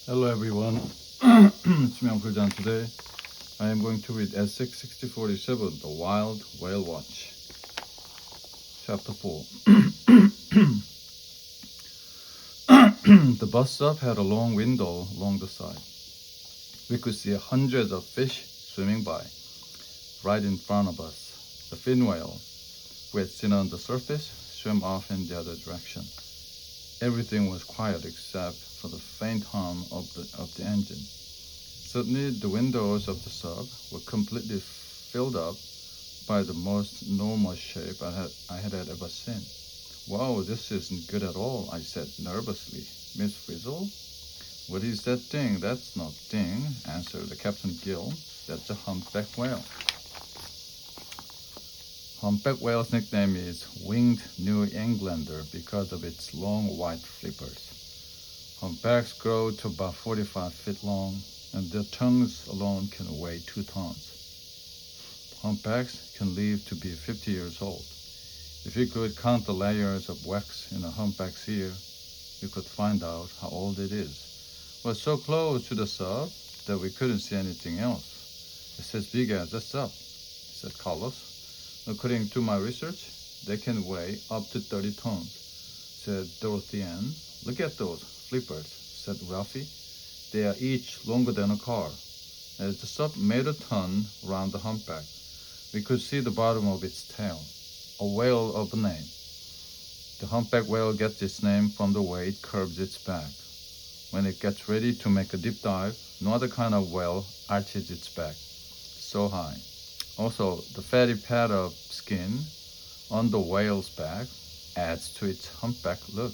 Hello everyone, it's me Uncle John. Today I am going to read Essay 6047, The Wild Whale Watch, Chapter 4. The bus stop had a long window along the side. We could see hundreds of fish swimming by, right in front of us. The fin whale, we had seen on the surface, swam off in the other direction. Everything was quiet except for the faint hum of the engine. Suddenly, the windows of the sub were completely filled up by the most enormous shape I had ever seen. Wow, this isn't good at all, I said nervously. Miss Frizzle? What is that thing? That's not thing, answered Captain Gill. That's a humpback whale. Humpback whale's nickname is Winged New Englander because of its long white flippers. Humpbacks grow to about 45 feet long, and their tongues alone can weigh 2 tons. Humpbacks can live to be 50 years old. If you could count the layers of wax in a humpback's ear, you could find out how old it is. We're so close to the sub that we couldn't see anything else. It's as big as a sub, said Carlos. According to my research, they can weigh up to 30 tons, said Dorothy Ann. Look at those flippers, said Ralphie. They are each longer than a car. As the sub made a turn round the humpback, we could see the bottom of its tail, a whale of a name. The humpback whale gets its name from the way it curves its back. When it gets ready to make a deep dive, no other kind of whale arches its back so high. Also, the fatty pad of skin on the whale's back adds to its humpback look.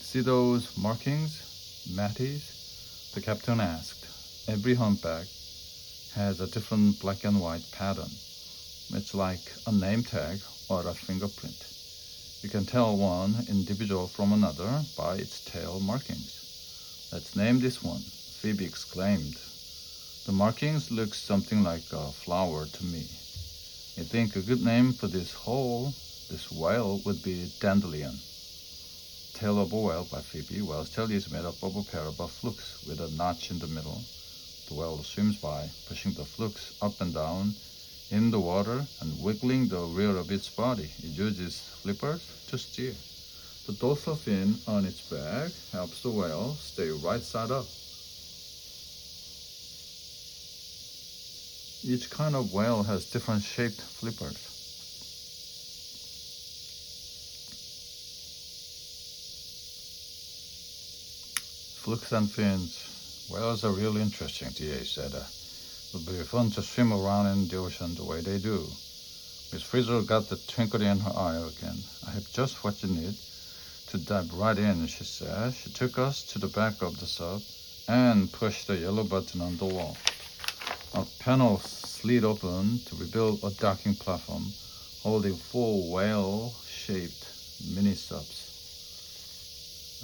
See those markings, Matties? The captain asked. Every humpback has a different black and white pattern. It's like a name tag or a fingerprint. You can tell one individual from another by its tail markings. Let's name this one, Phoebe exclaimed. The markings look something like a flower to me. I think a good name for this whale would be Dandelion. Tail of a Whale by Phoebe. Whale's tail is made up of a pair of flukes with a notch in the middle. The whale swims by, pushing the flukes up and down in the water and wiggling the rear of its body. It uses flippers to steer. The dorsal fin on its back helps the whale stay right side up. Each kind of whale has different shaped flippers. Flukes and fins. Whales are really interesting, DA said. It would be fun to swim around in the ocean the way they do. Miss Frizzle got the twinkle in her eye again. I have just what you need to dive right in, she said. She took us to the back of the sub and pushed the yellow button on the wall. A panel slid open to reveal a docking platform holding 4 whale-shaped mini-subs.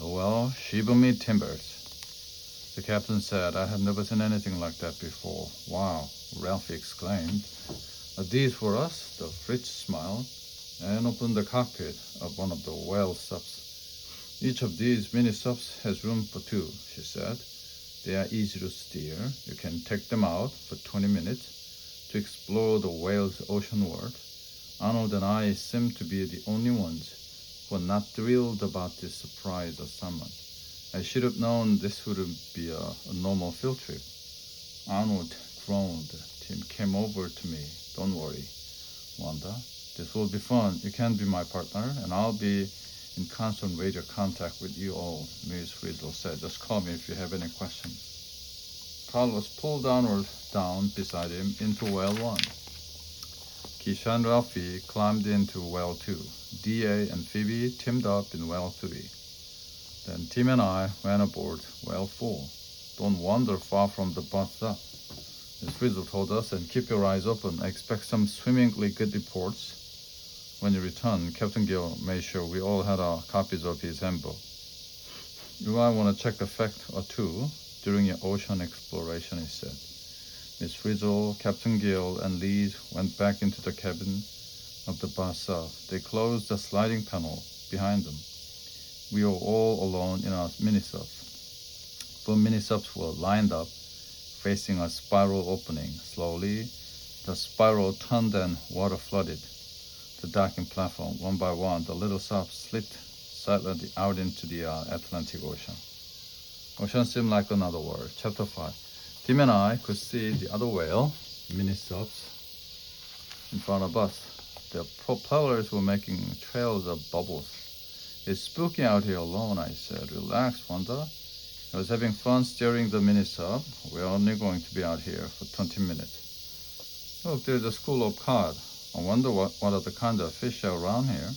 Well, shiver me timbers, the captain said. I have never seen anything like that before. Wow, Ralphie exclaimed. Are these for us? The Fritz smiled and opened the cockpit of one of the whale subs. Each of these mini subs has room for 2, she said. They are easy to steer. You can take them out for 20 minutes to explore the whale's ocean world. Arnold and I seem to be the only ones who are not thrilled about this surprise assignment. I should have known this wouldn't be a normal field trip. Arnold groaned. Tim came over to me. Don't worry, Wanda. This will be fun. You can be my partner, and I'll be in constant radio contact with you all, Miss Frizzle said. Just call me if you have any questions. Carlos pulled Arnold down beside him into Well 1. Keisha and Ralphie climbed into Well 2. D.A. and Phoebe teamed up in Well 3. Then Tim and I went aboard Well 4. Don't wander far from the bus up, Miss Frizzle told us, and keep your eyes open. I expect some swimmingly good reports. When you return, Captain Gill made sure we all had our copies of his handbook. You might want to check a fact or two during your ocean exploration, he said. Miss Frizzle, Captain Gill, and Lee went back into the cabin of the Bassa. They closed the sliding panel behind them. We were all alone in our mini-sub. 4 mini-subs were lined up, facing a spiral opening. Slowly, the spiral turned and water flooded the docking platform. One by one, the little subs slipped silently out into the Atlantic Ocean. Ocean seemed like another world. Chapter 5. Tim and I could see the other whale, mini-subs, in front of us. The propellers were making trails of bubbles. It's spooky out here alone, I said. Relax, Wanda. I was having fun steering the mini-sub. We're only going to be out here for 20 minutes. Look, there's a school of cod. I wonder what other kind of fish are around here.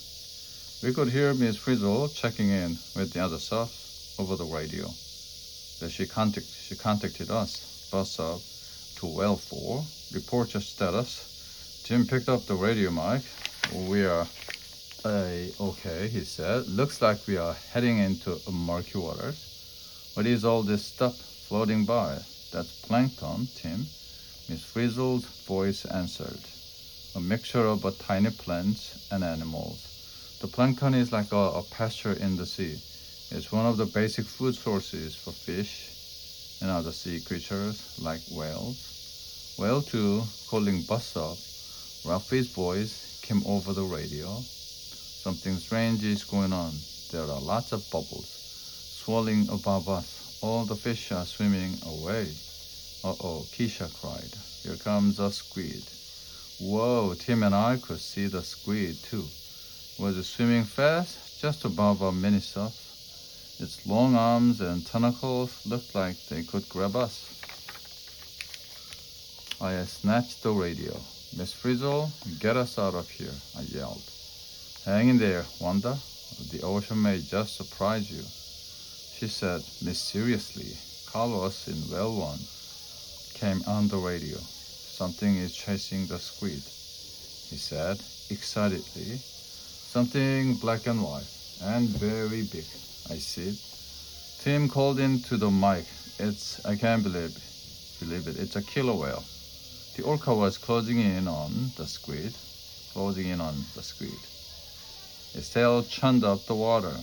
We could hear Miss Frizzle checking in with the other subs over the radio. Then she contacted us, bus sub, to Well 4, report your status. Jim picked up the radio mic. We are okay, he said. Looks like we are heading into murky waters. What is all this stuff floating by? That's plankton, Tim. Miss Frizzle's voice answered. A mixture of tiny plants and animals. The plankton is like a pasture in the sea. It's one of the basic food sources for fish and other sea creatures like whales. Whale 2, calling bus up, Ralphie's voice came over the radio. Something strange is going on. There are lots of bubbles swirling above us. All the fish are swimming away. Uh-oh, Keisha cried. Here comes a squid. Whoa, Tim and I could see the squid too. Was it swimming fast? Just above our mini-sub. Its long arms and tentacles looked like they could grab us. I snatched the radio. Miss Frizzle, get us out of here, I yelled. Hang in there, Wanda. The ocean may just surprise you, she said mysteriously. Carlos in Well 1 came on the radio. Something is chasing the squid, he said excitedly. Something black and white and very big, I said. Tim called into the mic. I can't believe it. It's a killer whale. The orca was closing in on the squid. Its tail churned up the water.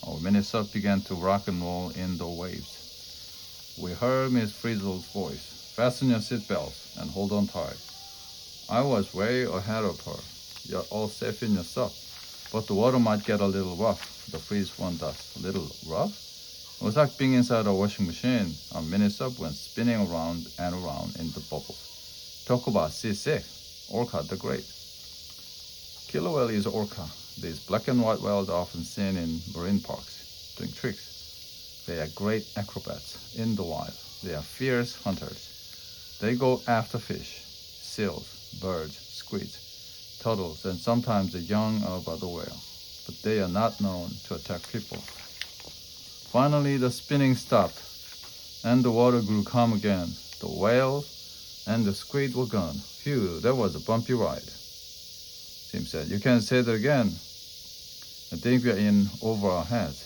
Our mini-sub began to rock and roll in the waves. We heard Miss Frizzle's voice. Fasten your seatbelts and hold on tight. I was way ahead of her. You're all safe in your sub, but the water might get a little rough. The freeze warned us. A little rough? It was like being inside a washing machine. Our mini-sub went spinning around and around in the bubbles. Talk about seasick. Orca the Great. Killer whale is orca. These black and white whales are often seen in marine parks doing tricks. They are great acrobats in the wild. They are fierce hunters. They go after fish, seals, birds, squids, turtles, and sometimes the young of other whales. But they are not known to attack people. Finally, the spinning stopped, and the water grew calm again. The whales and the squid were gone. Phew, that was a bumpy ride. Tim said, you can say that again. I think we are in over our heads.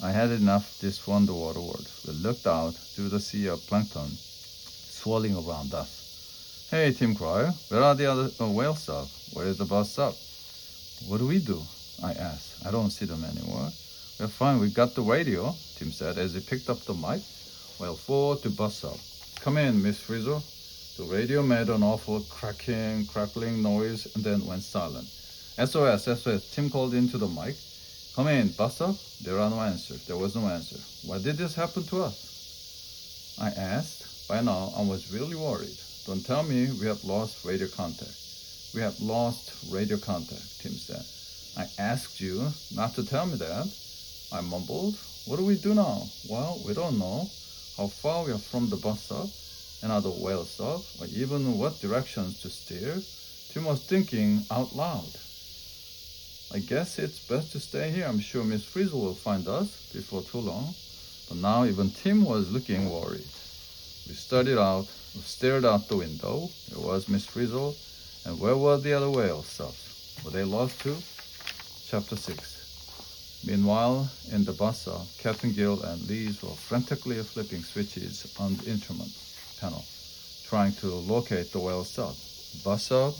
I had enough this underwater world. We looked out through the sea of plankton swirling around us. Hey, Tim cried. Where are the other whales up? Where is the bus up? What do we do? I asked. I don't see them anymore. We're fine. We got the radio, Tim said as he picked up the mic. Well, 4 to bus up. Come in, Miss Frizzle. The radio made an awful crackling noise and then went silent. SOS, SOS. Tim called into the mic. Come in, bus up. There was no answer. Why did this happen to us? I asked. By now, I was really worried. Don't tell me we have lost radio contact. We have lost radio contact, Tim said. I asked you not to tell me that. I mumbled. What do we do now? Well, we don't know how far we are from the bus stop, another whale stop, or even what directions to steer. Tim was thinking out loud. I guess it's best to stay here. I'm sure Miss Frizzle will find us before too long. But now even Tim was looking worried. We stared out the window. There was Miss Frizzle. And where were the other whale subs? Were they lost too? Chapter 6. Meanwhile, in the bassa, Captain Gill and Lee were frantically flipping switches on the instrument. panel, trying to locate the whale sub. Bus up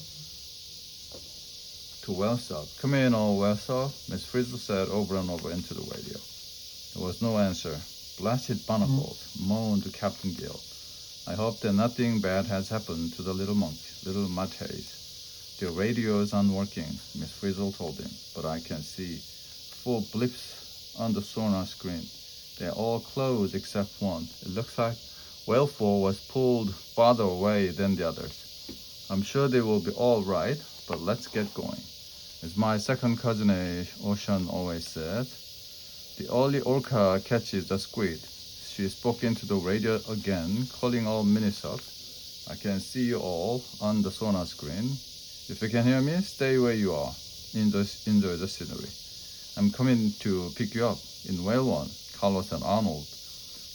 to whale sub. Come in, old whale sub, Miss Frizzle said over and over into the radio. There was no answer. Blasted barnacles, moaned Captain Gill. I hope that nothing bad has happened to the little monkey, little Mateys. The radio's unworking, Miss Frizzle told him, but I can see 4 blips on the sonar screen. They're all closed except one. It looks like Whale 4 was pulled farther away than the others. I'm sure they will be all right, but let's get going. As my second cousin Ocean always said, the only orca catches the squid. She spoke into the radio again, calling all mini-subs. I can see you all on the sonar screen. If you can hear me, stay where you are. Enjoy the scenery. I'm coming to pick you up. In Whale 1, Carlos and Arnold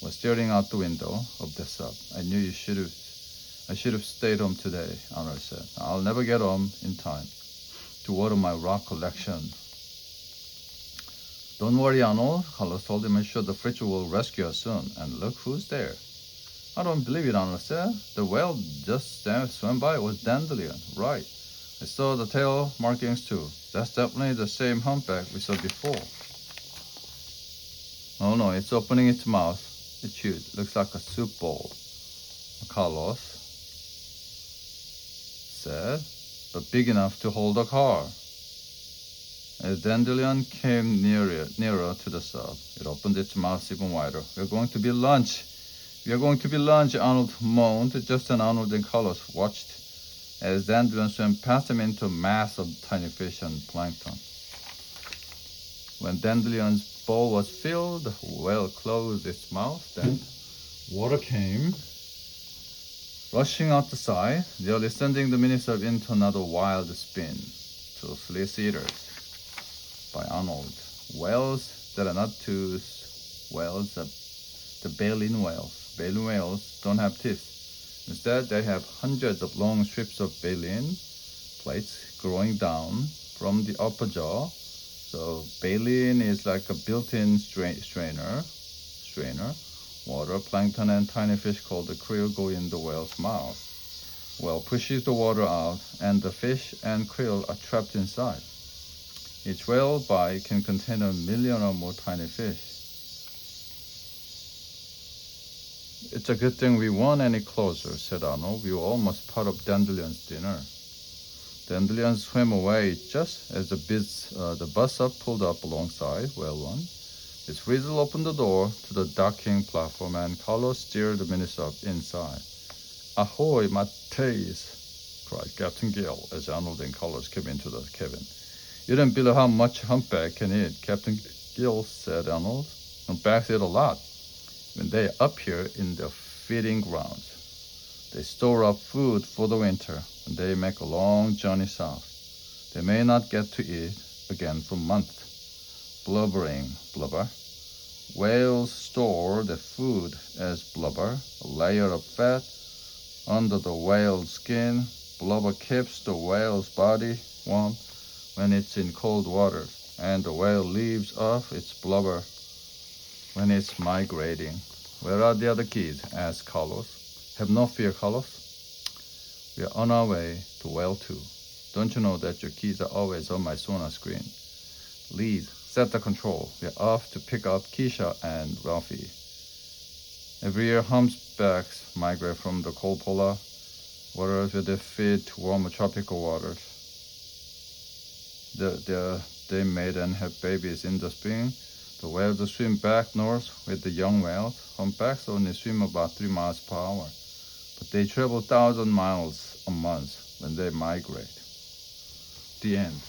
were staring out the window of the sub. I knew I should have stayed home today, Arnold said. I'll never get home in time to water my rock collection. Don't worry, Arnold, Carlos told him. I'm sure the Fritz will rescue us soon. And look who's there. I don't believe it, Arnold said. The whale just swam by. It was Dandelion. Right. I saw the tail markings too. That's definitely the same humpback we saw before. Oh no, it's opening its mouth. It's huge. Looks like a soup bowl, Carlos said, but big enough to hold a car. As Dandelion came nearer to the sub, it opened its mouth even wider. We're going to be lunch. We're going to be lunch, Arnold moaned. Just then Arnold and Carlos watched as Dandelion swam past them into a mass of tiny fish and plankton. When Dandelion's bowl was filled, the whale closed its mouth. Then water came rushing out the side, nearly sending the mini-sub into another wild spin. To Fleece Eaters by Arnold. Whales that are not toothed whales, the baleen whales. Baleen whales don't have teeth. Instead, they have hundreds of long strips of baleen plates growing down from the upper jaw. So baleen is like a built-in strainer. Water, plankton, and tiny fish called the krill go in the whale's mouth. Whale pushes the water out, and the fish and krill are trapped inside. Each whale bite can contain 1 million or more tiny fish. It's a good thing we weren't any closer, said Arnold. We were almost part of Dandelion's dinner. Dandelion swam away just as the bus up pulled up alongside Whale 1. Miss Frizzle opened the door to the docking platform and Carlos steered the mini-sub inside. Ahoy, Mateys, cried Captain Gill as Arnold and Carlos came into the cabin. You don't believe how much humpback can eat, Captain Gill said Arnold. Humpbacks eat a lot. When they're up here in the feeding grounds, they store up food for the winter and they make a long journey south. They may not get to eat again for months. Blubbering, blubber. Whales store the food as blubber, a layer of fat under the whale's skin. Blubber keeps the whale's body warm when it's in cold water, and the whale leaves off its blubber when it's migrating. Where are the other kids? Asked Carlos. Have no fear, Carlos. We are on our way to Whale 2. Don't you know that your keys are always on my sonar screen? Lead, set the control. We are off to pick up Keisha and Ralphie. Every year, humpbacks migrate from the cold polar waters with their feet to warmer tropical waters. They mate and have babies in the spring. The whales swim back north with the young whales. Humpbacks only swim about 3 miles per hour, but they travel 1,000 miles a month when they migrate. The end.